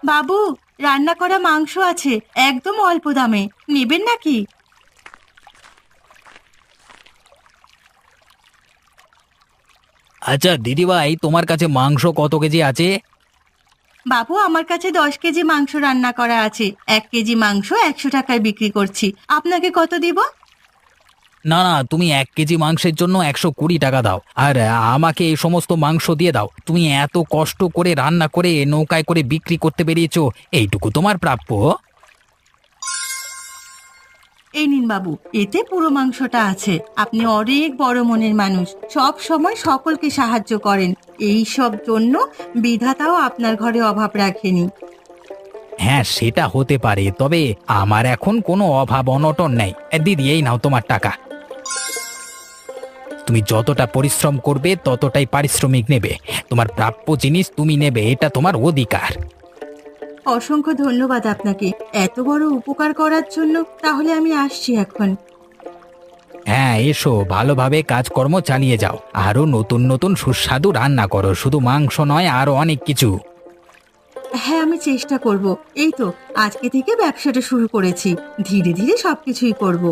বাবু, রান্না করা মাংস আছে, একদম অল্প দামে, নেবেন নাকি? আচ্ছা দিদিভাই, তোমার কাছে মাংস কত কেজি আছে? বাবু, আমার কাছে 10 কেজি মাংস রান্না করা আছে। 1 কেজি মাংস 100 টাকায় বিক্রি করছি। আপনাকে কত দিব? না না, তুমি 1 কেজি মাংসের জন্য 120 টাকা দাও। আর আমাকে এই সমস্ত মাংস দিয়ে দাও। তুমি এত কষ্ট করে রান্না করে নৌকায় করে বিক্রি করতে বেরিয়েছো, এইটুকু তোমার প্রাপ্য। এই নিন বাবু, এতে পুরো মাংসটা আছে। আপনি অনেক বড় মনের মানুষ, সব সময় সকলকে সাহায্য করেন। এই সব জন্য বিধাতাও আপনার ঘরে অভাব রাখেনি। হ্যাঁ সেটা হতে পারে, তবে আমার এখন কোনো অভাব অনটন নেই। দিদি, এই নাও তোমার টাকা। তুমি যতটা পরিশ্রম করবে ততটাই পারিশ্রমিক নেবে। তোমার প্রাপ্য জিনিস তুমি নেবে, এটা তোমার অধিকার। অসংখ্য ধন্যবাদ আপনাকে এত বড় উপকার করার জন্য। তাহলে আমি আসছি এখন। হ্যাঁ এসো, ভালোভাবে কাজকর্ম চালিয়ে যাও। আরো নতুন নতুন সুস্বাদু রান্না করো, শুধু মাংস নয়, আরো অনেক কিছু। হ্যাঁ, আমি চেষ্টা করব। এই তো আজকে থেকে ব্যবসাটা শুরু করেছি, ধীরে ধীরে সবকিছুই করব।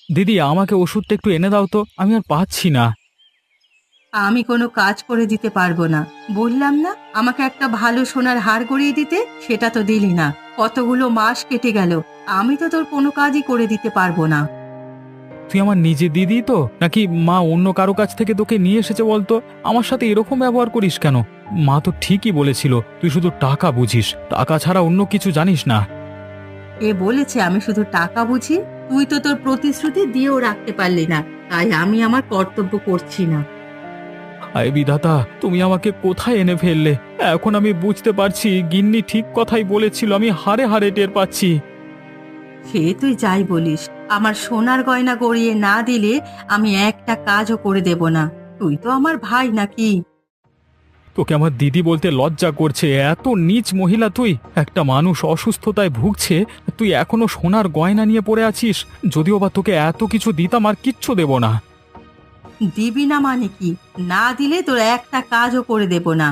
দিদি, আমাকে ওষুধটা একটু এনে দাও তো, আমি আর পাচ্ছি না। আমি কোনো কাজ করে দিতে পারবো না, বললাম না? আমাকে একটা ভালো সোনার হার গড়িয়ে দিতে, সেটা তো দিলি না। কতগুলো মাস কেটে গেল, আমি তো তোর কোনো কাজই করে দিতে পারবো না। তুই আমার নিজে দিদি তো, নাকি মা অন্য কারো কাছ থেকে তোকে নিয়ে এসেছে বলতো? আমার সাথে এরকম ব্যবহার করিস কেন? মা তো ঠিকই বলেছিল, তুই শুধু টাকা বুঝিস, টাকা ছাড়া অন্য কিছু জানিস না। এ বলেছে আমি শুধু টাকা বুঝি? তুই তো তোর প্রতিশ্রুতি দিয়েও রাখতে পারলি না, তাই আমি আমার কর্তব্য করছি না। আয় বিধাতা, তুমি আমাকে কোথায় এনে ফেললে! এখন আমি বুঝতে পারছি, গিন্নি ঠিক কথাই বলেছিল, আমি হাড়ে হাড়ে টের পাচ্ছি। সে তুই যাই বলিস, আমার সোনার গয়না গড়িয়ে না দিলে আমি একটা কাজও করে দেব না। তুই তো আমার ভাই নাকি? তোকে আমার দিদি বলতে লজ্জা করছে, এত নীচ মহিলা তুই! একটা মানুষ অসুস্থতায় ভুগছে, তুই এখনো সোনার গয়না নিয়ে পড়ে আছিস। যদিও বা তোকে এত কিছু দিতাম, আর কিচ্ছু দেব না। দিবি না মানে কি? না দিলে তোর একটা কাজও করে দেব না।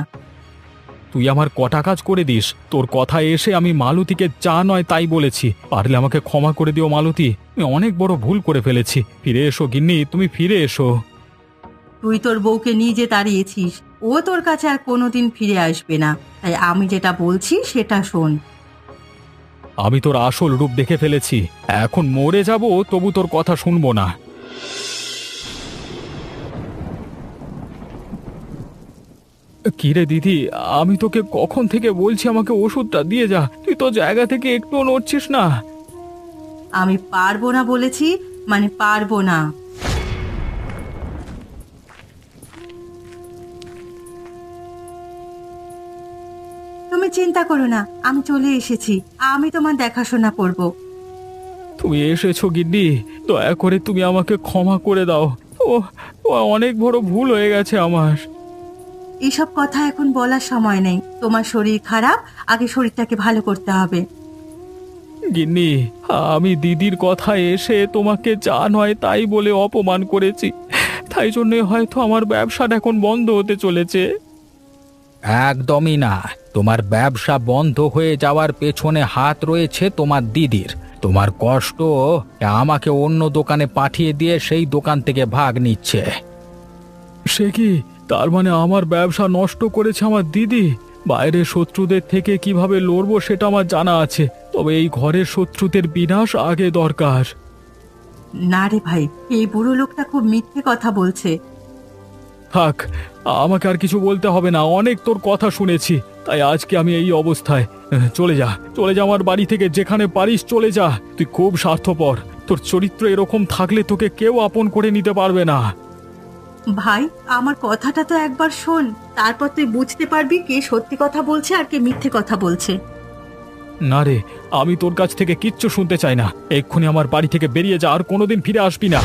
তুই আমার কটা কাজ করে দিস। তোর কথায় এসে আমি মালতীকে যা নয় তাই বলেছি। পারলে আমাকে ক্ষমা করে দিও মালতী, আমি অনেক বড় ভুল করে ফেলেছি। ফিরে এসো গিন্নি, তুমি ফিরে এসো। তুই তোর বউকে নিজে তাড়িয়েছিস, ও তোর কাছে আর কোনোদিন ফিরে আসবে না। তাই আমি যেটা বলছি সেটা শোন। আমি তোর আসল রূপ দেখে ফেলেছি, এখন মরে যাব তবু তোর কথা শুনবো না। কিরে দিদি, আমি তোকে কখন থেকে বলছি আমাকে ওষুধটা দিয়ে যা, তুই তো জায়গা থেকে একটুও নড়ছিস না। আমি পারবো না বলেছি, মানে পারবো না। তুমি চিন্তা করো না, আমি চলে এসেছি। আমি তোমার দেখাশোনা করব। তুমি এসেছো গিন্নি, দয়া করে তুমি আমাকে ক্ষমা করে দাও। ও ও অনেক বড় ভুল হয়ে গেছে আমার। এসব কথা এখন বলার সময় নেই। তোমার শরীর খারাপ, আগে শরীরটাকে ভালো করতে হবে। গিন্নি, আমি দিদির কথায় এসে তোমাকে যা নয় তাই বলে অপমান করেছি, তাই জন্যে হয়তো আমার ব্যবসাটা এখন বন্ধ হতে চলেছে। একদমই না। তোমার ব্যবসা বন্ধ হয়ে যাওয়ার পেছনে হাত রয়েছে তোমার দিদির। তোমার কষ্ট আমাকে অন্য দোকানে পাঠিয়ে দিয়ে সেই দোকান থেকে ভাগ নিচ্ছে। সে কি? তার মানে আমার ব্যবসা নষ্ট করেছে আমার দিদি? বাইরের শত্রুদের থেকে কিভাবে লড়বো সেটা আমার জানা আছে, তবে এই ঘরের শত্রুদের বিনাশ আগে দরকার। না রে ভাই, এই বুড়ো লোকটা খুব মিথ্যে কথা বলছে। থাক, আমাকে আর কিছু বলতে হবে না, অনেক তোর কথা শুনেছি, তাই আজকে আমি এই অবস্থায়। চলে যা, চলে যা আমার বাড়ি থেকে, যেখানে পারিস চলে যা। তুই খুব স্বার্থপর, তোর চরিত্র এরকম থাকলে তোকে কেউ আপন করে নিতে পারবে না। ভাই, আমার কথাটা তো একবার শোন, তারপর তুই বুঝতে পারবি কে সত্যি কথা বলছে আর কে মিথ্যে কথা বলছে। না রে, আমি তোর কাছ থেকে কিচ্ছু শুনতে চাই না। এক্ষুনি আমার বাড়ি থেকে বেরিয়ে যা, আর কোনোদিন ফিরে আসবি না।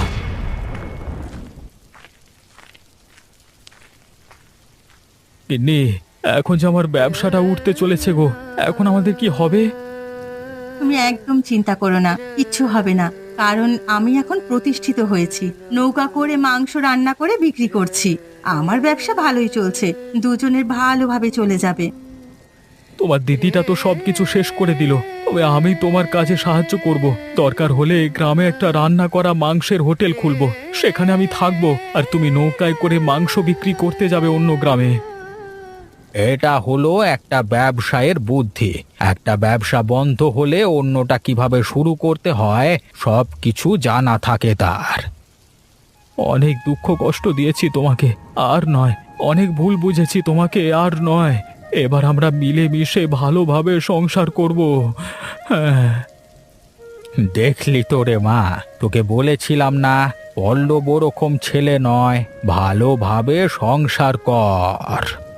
গিন্নি, এখন যে আমার ব্যবসাটা উঠতে চলেছে গো, এখন আমাদের কি হবে? তুমি একদম চিন্তা করো না, কিচ্ছু হবে না। কারণ আমি এখন প্রতিষ্ঠিত হয়েছি, নৌকা করে মাংস রান্না করে বিক্রি করছি। আমার ব্যবসা ভালোই চলছে, দুজনের ভালোভাবে চলে যাবে। তোমার দিদিটা তো সবকিছু শেষ করে দিল, তবে আমি তোমার কাজে সাহায্য করব। দরকার হলে গ্রামে একটা রান্না করা মাংসের হোটেল খুলব, সেখানে আমি থাকবো আর তুমি নৌকায় করে মাংস বিক্রি করতে যাবে অন্য গ্রামে। এটা হলো একটা ব্যবসায়ের বুদ্ধি। একটা ব্যবসা বন্ধ হলে অন্যটা কিভাবে শুরু করতে হয় সব কিছু জানা থাকে তার। অনেক দুঃখ কষ্ট দিয়েছি তোমাকে, আর নয়। অনেক ভুল বুঝেছি তোমাকে, আর নয়। এবার আমরা মিলেমিশে ভালোভাবে সংসার করব। হ্যাঁ। দেখলি তো রে মা, তোকে বলেছিলাম না পল্লব ওরকম ছেলে নয়, ভালোভাবে সংসার কর।